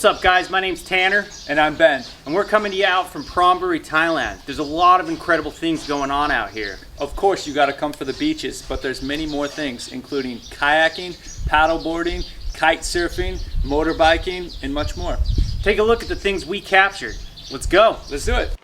What's up guys, my name's Tanner. And I'm Ben. And we're coming to you out from Pranburi, Thailand. There's a lot of incredible things going on out here. Of course you gotta come for the beaches, but there's many more things, including kayaking, paddleboarding, kite surfing, motorbiking, and much more. Take a look at the things we captured. Let's go. Let's do it.